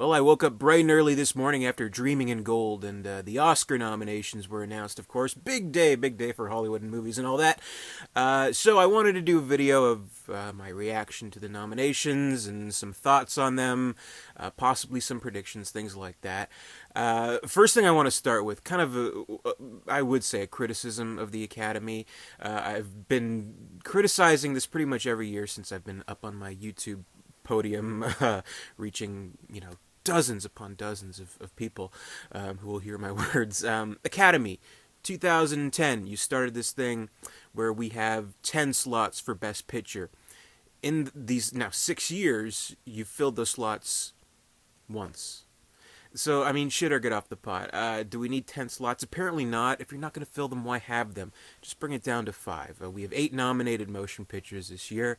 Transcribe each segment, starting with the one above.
Well, I woke up bright and early this morning after dreaming in gold, and the Oscar nominations were announced, of course. Big day for Hollywood and movies and all that. So I wanted to do a video of my reaction to the nominations and some thoughts on them, possibly some predictions, things like that. First thing I want to start with, I would say, a criticism of the Academy. I've been criticizing this pretty much every year since I've been up on my YouTube podium, reaching, dozens upon dozens of people who will hear my words. Academy, 2010, you started this thing where we have 10 slots for Best Picture. In these now 6 years, you've filled those slots once. So, shit or get off the pot. Do we need 10 slots? Apparently not. If you're not going to fill them, why have them? Just bring it down to 5. We have 8 nominated motion pictures this year.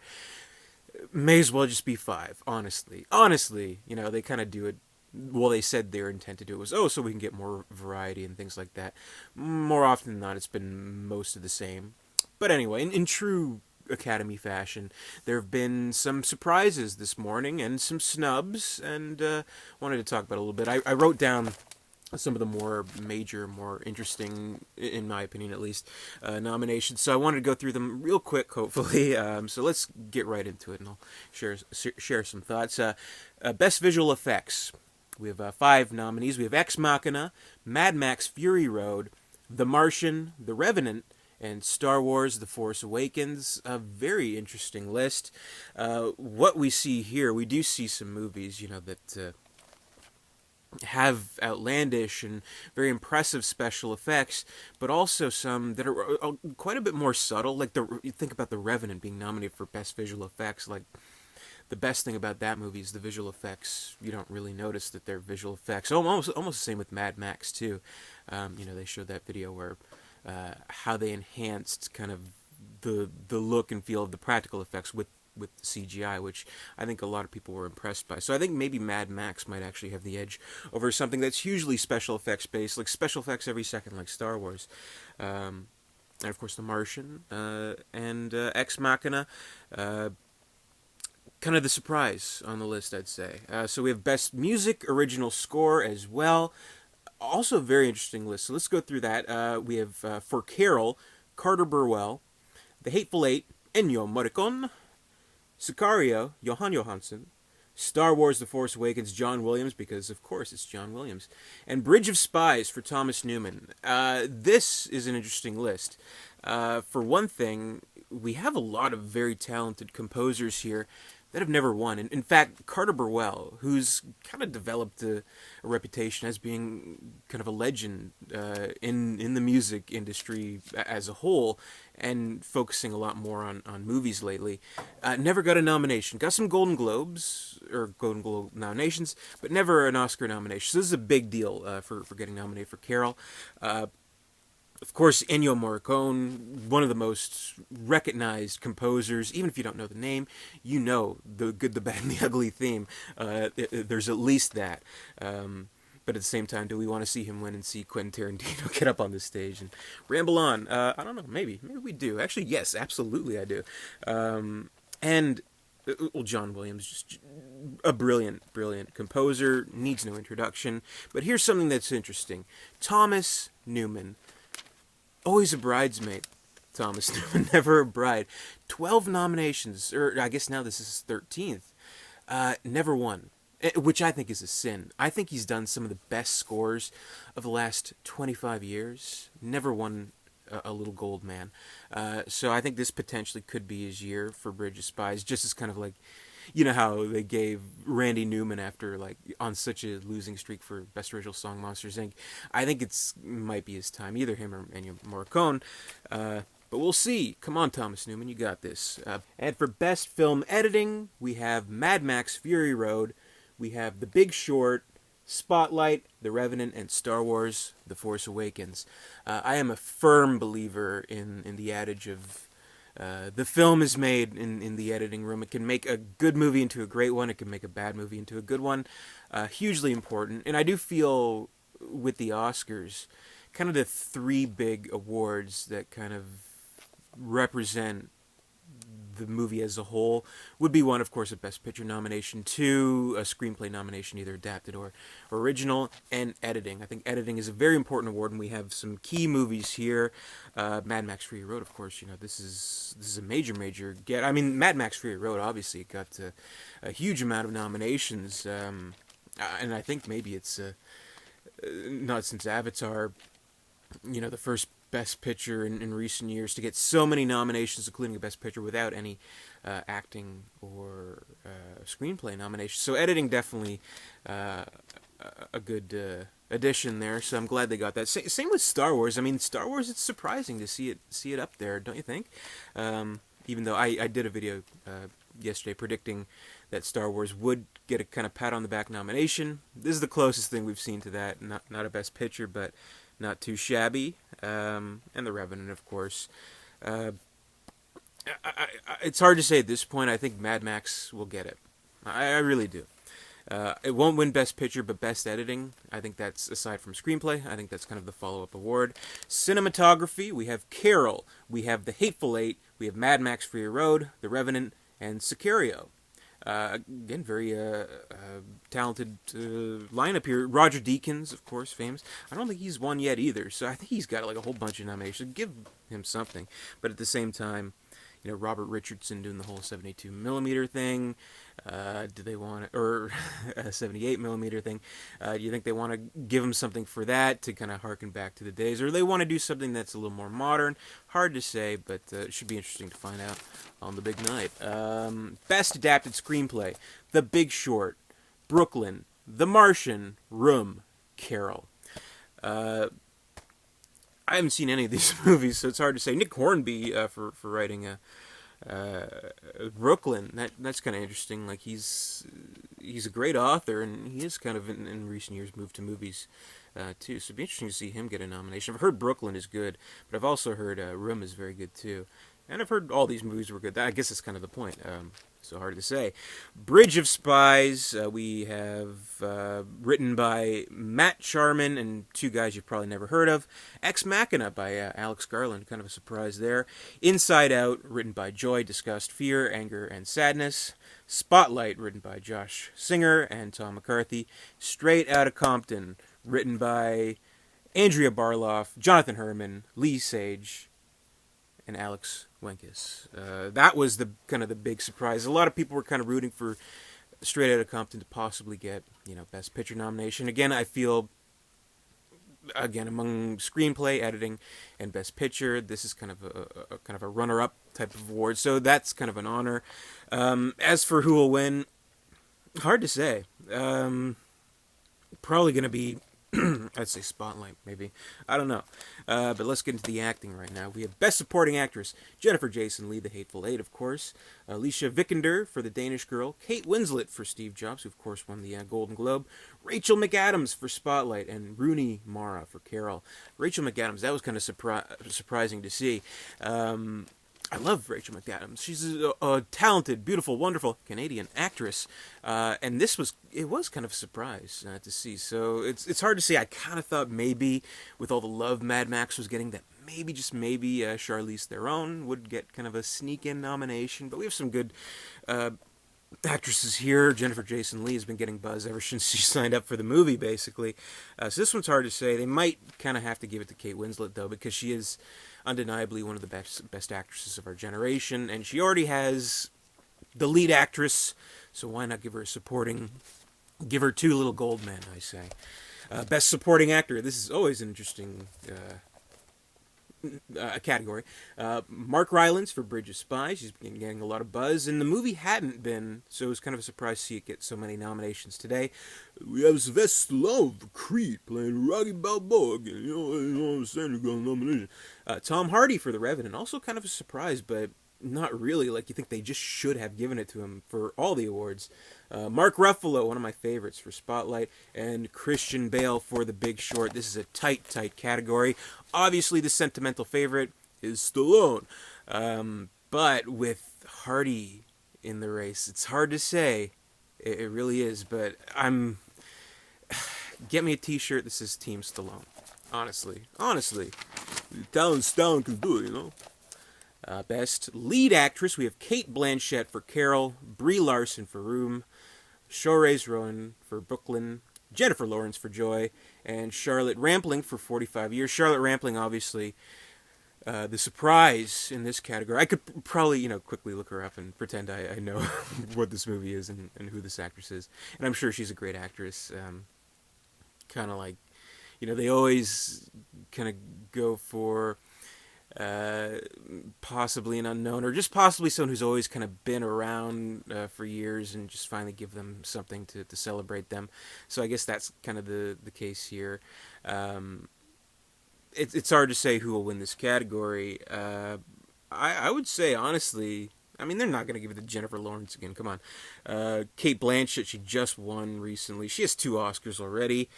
May as well just be 5, honestly. Honestly, they kind of do it. Well, they said their intent to do it was, so we can get more variety and things like that. More often than not, it's been most of the same. But anyway, in true Academy fashion, there have been some surprises this morning and some snubs, and wanted to talk about a little bit. I wrote down some of the more major, more interesting, in my opinion at least, nominations. So I wanted to go through them real quick, hopefully. So let's get right into it, and I'll share some thoughts. Best Visual Effects. We have 5 nominees. We have Ex Machina, Mad Max Fury Road, The Martian, The Revenant, and Star Wars The Force Awakens. A very interesting list. What we see here, we do see some movies, that have outlandish and very impressive special effects, but also some that are quite a bit more subtle. Like you think about The Revenant being nominated for Best Visual Effects. Like, the best thing about that movie is the visual effects. You don't really notice that they're visual effects. Almost the same with Mad Max too. They showed that video where how they enhanced kind of the look and feel of the practical effects with the CGI, which I think a lot of people were impressed by. So I think maybe Mad Max might actually have the edge over something that's hugely special effects based, like special effects every second, like Star Wars. And of course The Martian and Ex Machina. Kind of the surprise on the list, I'd say. So we have Best Music Original Score as well. Also a very interesting list. So let's go through that. We have for Carol, Carter Burwell. The Hateful Eight, Ennio Morricone. Sicario, Johan Johansson. Star Wars The Force Awakens, John Williams, because of course it's John Williams. And Bridge of Spies for Thomas Newman. This is an interesting list. For one thing, we have a lot of very talented composers here that have never won. In fact, Carter Burwell, who's kind of developed a reputation as being kind of a legend in the music industry as a whole, and focusing a lot more on movies lately, never got a nomination. Got some Golden Globes, or Golden Globe nominations, but never an Oscar nomination. So this is a big deal for getting nominated for Carol. Of course, Ennio Morricone, one of the most recognized composers. Even if you don't know the name, you know the good, the bad, and the ugly theme. There's at least that. But at the same time, do we want to see him win and see Quentin Tarantino get up on the stage and ramble on? I don't know, maybe we do. Actually, yes, absolutely I do. John Williams, just a brilliant composer, needs no introduction. But here's something that's interesting. Thomas Newman. Always a bridesmaid, Thomas Newman, never a bride. 12 nominations, or I guess now this is his 13th. Never won, which I think is a sin. I think he's done some of the best scores of the last 25 years. Never won a little gold man. So I think this potentially could be his year for Bridge of Spies, just as kind of like, how they gave Randy Newman after on such a losing streak for Best Original Song, Monsters Inc. I think might be his time, either him or Ennio Morricone. But we'll see. Come on, Thomas Newman, you got this. And for Best Film Editing, we have Mad Max Fury Road. We have The Big Short, Spotlight, The Revenant, and Star Wars The Force Awakens. I am a firm believer in the adage of the film is made in the editing room. It can make a good movie into a great one. It can make a bad movie into a good one. Hugely important. And I do feel with the Oscars, kind of the 3 big awards that kind of represent the movie as a whole would be one, of course, a Best Picture nomination, two, a screenplay nomination, either adapted or original, and editing. I think editing is a very important award, and we have some key movies here. Mad Max Fury Road, of course, this is a major get. I mean, Mad Max Fury Road obviously got a huge amount of nominations, and I think maybe it's not since Avatar, the first Best Picture in recent years to get so many nominations, including a Best Picture, without any acting or screenplay nominations. So editing definitely a good addition there. So I'm glad they got that. Same with Star Wars. I mean, Star Wars, it's surprising to see it up there, don't you think? Even though I did a video yesterday predicting that Star Wars would get a kind of pat on the back nomination. This is the closest thing we've seen to that. Not a Best Picture, but not too shabby. And The Revenant, of course. It's hard to say at this point. I think Mad Max will get it. I really do. It won't win Best Picture, but Best Editing, I think that's, aside from Screenplay, I think that's kind of the follow-up award. Cinematography, we have Carol, we have The Hateful Eight, we have Mad Max Fury Road, The Revenant, and Sicario. Again, very talented lineup here. Roger Deakins, of course, famous. I don't think he's won yet either, so I think he's got like a whole bunch of nominations. Give him something. But at the same time, Robert Richardson doing the whole 72mm thing. Do they want it, or a 78mm thing? Do you think they want to give him something for that to kind of harken back to the days, or they want to do something that's a little more modern? Hard to say, but it should be interesting to find out on the big night. Best Adapted Screenplay: The Big Short, Brooklyn, The Martian, Room, Carol. I haven't seen any of these movies, so it's hard to say. Nick Hornby for writing Brooklyn. That's kind of interesting. Like he's a great author, and he is kind of in recent years moved to movies too. So it'd be interesting to see him get a nomination. I've heard Brooklyn is good, but I've also heard Room is very good too. And I've heard all these movies were good. I guess that's kind of the point. So hard to say. Bridge of Spies, we have written by Matt Charman and two guys you've probably never heard of. Ex Machina by Alex Garland, kind of a surprise there. Inside Out, written by Joy, Disgust, Fear, Anger, and Sadness. Spotlight, written by Josh Singer and Tom McCarthy. Straight Outta Compton, written by Andrea Barloff, Jonathan Herman, Lee Sage, and Alex Wenkus. That was the kind of the big surprise. A lot of people were kind of rooting for Straight Outta Compton to possibly get, Best Picture nomination. Again, I feel, among screenplay, editing, and Best Picture, this is kind of a runner-up type of award. So that's kind of an honor. As for who will win, hard to say. Probably going to be I'd say Spotlight, maybe. I don't know. But let's get into the acting right now. We have Best Supporting Actress, Jennifer Jason Leigh, The Hateful Eight, of course. Alicia Vikander for The Danish Girl. Kate Winslet for Steve Jobs, who, of course, won the Golden Globe. Rachel McAdams for Spotlight. And Rooney Mara for Carol. Rachel McAdams, that was kind of surprising to see. I love Rachel McAdams. She's a talented, beautiful, wonderful Canadian actress, and it was kind of a surprise to see. So it's hard to say. I kind of thought maybe with all the love Mad Max was getting, that maybe just maybe Charlize Theron would get kind of a sneak-in nomination. But we have some good actresses here. Jennifer Jason Leigh has been getting buzz ever since she signed up for the movie, basically. So this one's hard to say. They might kind of have to give it to Kate Winslet, though, because she is undeniably one of the best actresses of our generation, and she already has the lead actress, so why not give her a supporting, give her two little gold men, I say. Best Supporting Actor, this is always an interesting category. Mark Rylance for Bridge of Spies. He's been getting a lot of buzz, and the movie hadn't been, so it was kind of a surprise to see it get so many nominations today. We have Sylvester Stallone for Creed, playing Rocky Balboa again. You understand, you got a nomination. Tom Hardy for The Revenant, also kind of a surprise, but not really. Like, you think they just should have given it to him for all the awards. Mark Ruffalo, one of my favorites, for Spotlight, and Christian Bale for The Big Short. This is a tight category. Obviously, the sentimental favorite is Stallone. But with Hardy in the race, it's hard to say. It really is, but get me a t-shirt that says Team Stallone. Honestly. Stallone can do it, Best Lead Actress, we have Kate Blanchett for Carol, Brie Larson for Room, Saoirse Ronan for Brooklyn, Jennifer Lawrence for Joy, and Charlotte Rampling for 45 Years. Charlotte Rampling, obviously, the surprise in this category. I could probably, quickly look her up and pretend I know what this movie is and who this actress is. And I'm sure she's a great actress. Kind of like, they always kind of go for possibly an unknown or just possibly someone who's always kind of been around for years and just finally give them something to celebrate them. So I guess that's kind of the case here. It's hard to say who will win this category. I would say, honestly, I mean, they're not going to give it to Jennifer Lawrence again. Come on. Kate Blanchett, she just won recently. She has 2 Oscars already.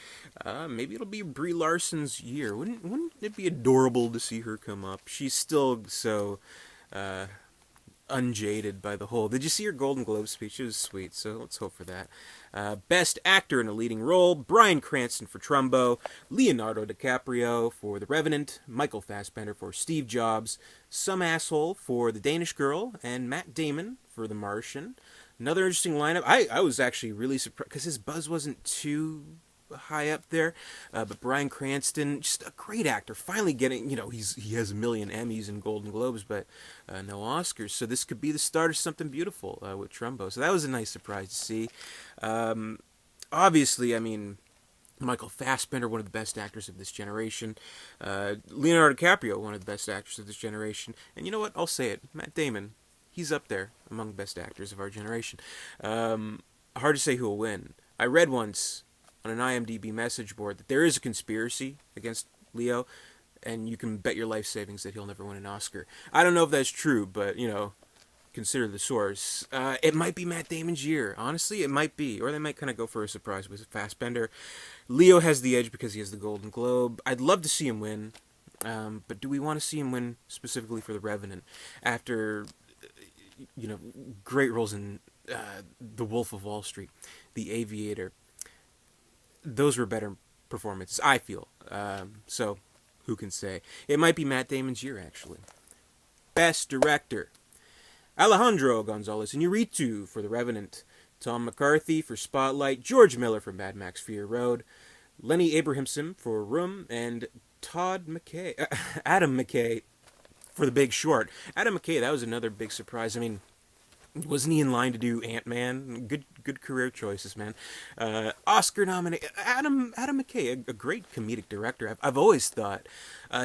Maybe it'll be Brie Larson's year. Wouldn't it be adorable to see her come up? She's still so unjaded by the whole. Did you see her Golden Globe speech? It was sweet, so let's hope for that. Best Actor in a Leading Role, Bryan Cranston for Trumbo, Leonardo DiCaprio for The Revenant, Michael Fassbender for Steve Jobs, Some Asshole for The Danish Girl, and Matt Damon for The Martian. Another interesting lineup. I was actually really surprised because his buzz wasn't too high up there, but Bryan Cranston, just a great actor, finally getting, he has a million Emmys and Golden Globes, but no Oscars, so this could be the start of something beautiful with Trumbo, so that was a nice surprise to see. Obviously, I mean, Michael Fassbender, one of the best actors of this generation, Leonardo DiCaprio, one of the best actors of this generation, and you know what, I'll say it, Matt Damon, he's up there among the best actors of our generation. Hard to say who will win. I read once on an IMDb message board that there is a conspiracy against Leo, and you can bet your life savings that he'll never win an Oscar. I don't know if that's true, but, consider the source. It might be Matt Damon's year. Honestly, it might be. Or they might kind of go for a surprise with Fassbender. Leo has the edge because he has the Golden Globe. I'd love to see him win, but do we want to see him win specifically for The Revenant? After, great roles in The Wolf of Wall Street, The Aviator, those were better performances, I feel. So, who can say? It might be Matt Damon's year, actually. Best Director. Alejandro Gonzalez Iñárritu for The Revenant. Tom McCarthy for Spotlight. George Miller for Mad Max Fury Road. Lenny Abrahamson for Room. And Adam McKay for The Big Short. Adam McKay, that was another big surprise. I mean, wasn't he in line to do Ant-Man? Good career choices, man. Oscar nominated Adam McKay, a great comedic director. I've always thought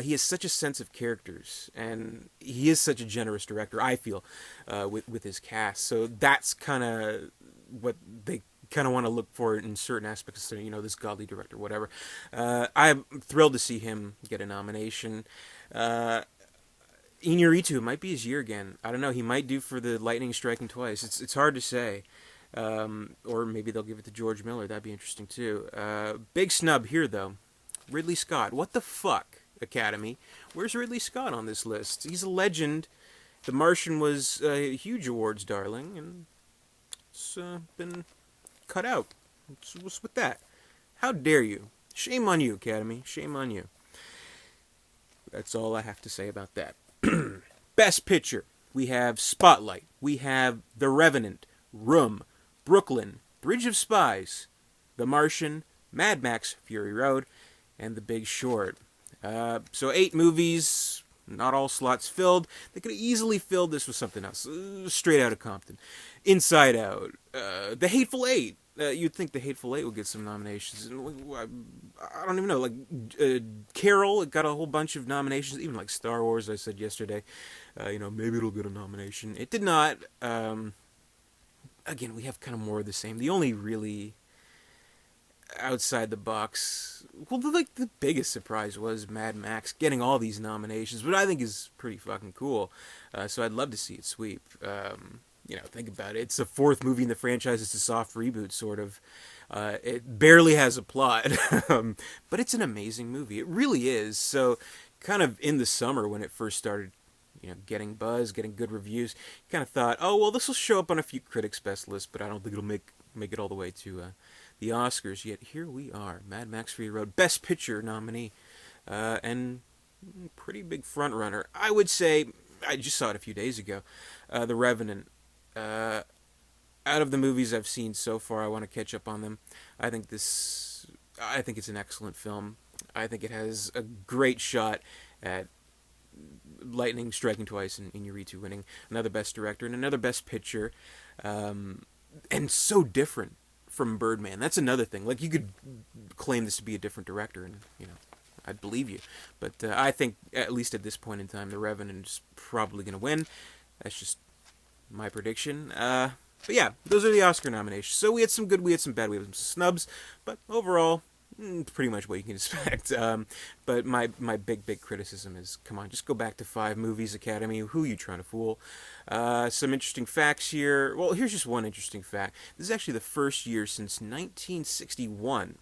he has such a sense of characters, and he is such a generous director, I feel, with his cast. So that's kind of what they kind of want to look for in certain aspects of, this godly director, whatever. I'm thrilled to see him get a nomination. Iñárritu might be his year again. I don't know. He might do for The Lightning Striking Twice. It's hard to say. Or maybe they'll give it to George Miller. That'd be interesting too. Big snub here though. Ridley Scott. What the fuck, Academy? Where's Ridley Scott on this list? He's a legend. The Martian was a huge awards darling, and it's been cut out. What's with that? How dare you? Shame on you, Academy. Shame on you. That's all I have to say about that. Best Picture. We have Spotlight. We have The Revenant, Room, Brooklyn, Bridge of Spies, The Martian, Mad Max Fury Road, and The Big Short. So 8 movies, not all slots filled. They could have easily filled this with something else. Straight Outta Compton, Inside Out, The Hateful Eight. You'd think The Hateful Eight would get some nominations. I don't even know. Like Carol, it got a whole bunch of nominations. Even like Star Wars, I said yesterday. Maybe it'll get a nomination. It did not. Again, we have kind of more of the same. The only really outside the box, the biggest surprise was Mad Max getting all these nominations, but I think is pretty fucking cool. So I'd love to see it sweep. Think about it. It's the 4th movie in the franchise. It's a soft reboot, sort of. It barely has a plot, but it's an amazing movie. It really is. So, kind of in the summer when it first started, getting buzz, getting good reviews, kind of thought, oh well, this will show up on a few critics' best lists, but I don't think it'll make it all the way to the Oscars. Yet here we are, Mad Max Fury Road, Best Picture nominee, and pretty big front runner. I would say I just saw it a few days ago. The Revenant. Out of the movies I've seen so far, I want to catch up on them. I think this. I think it's an excellent film. I think it has a great shot at lightning striking twice and Inarritu winning another Best Director and another Best Picture, and so different from Birdman. That's another thing. Like, you could claim this to be a different director, and I'd believe you. But I think, at least at this point in time, The Revenant is probably going to win. That's just my prediction. But yeah, those are the Oscar nominations. So we had some good, we had some bad, we had some snubs, but overall, pretty much what you can expect. But my big criticism is, come on, just go back to 5 movies, Academy. Who are you trying to fool? Some interesting facts here. Well, here's just one interesting fact. This is actually the first year since 1961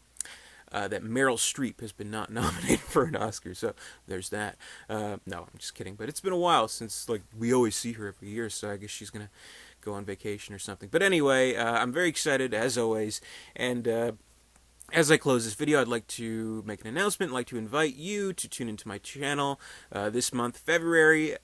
that Meryl Streep has been not nominated for an Oscar. So there's that. No, I'm just kidding. But it's been a while since, like, we always see her every year, so I guess she's going to go on vacation or something. But anyway, I'm very excited, as always, and as I close this video, I'd like to make an announcement. I'd like to invite you to tune into my channel this month, February,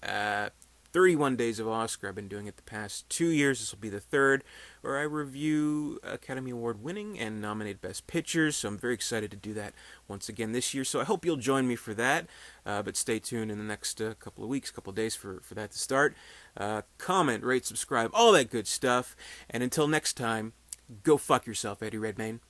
31 Days of Oscar. I've been doing it the past 2 years. This will be the third, where I review Academy Award winning and nominate Best Pictures. So I'm very excited to do that once again this year. So I hope you'll join me for that. But stay tuned in the next couple of weeks, couple of days for that to start. Comment, rate, subscribe, all that good stuff. And until next time, go fuck yourself, Eddie Redmayne.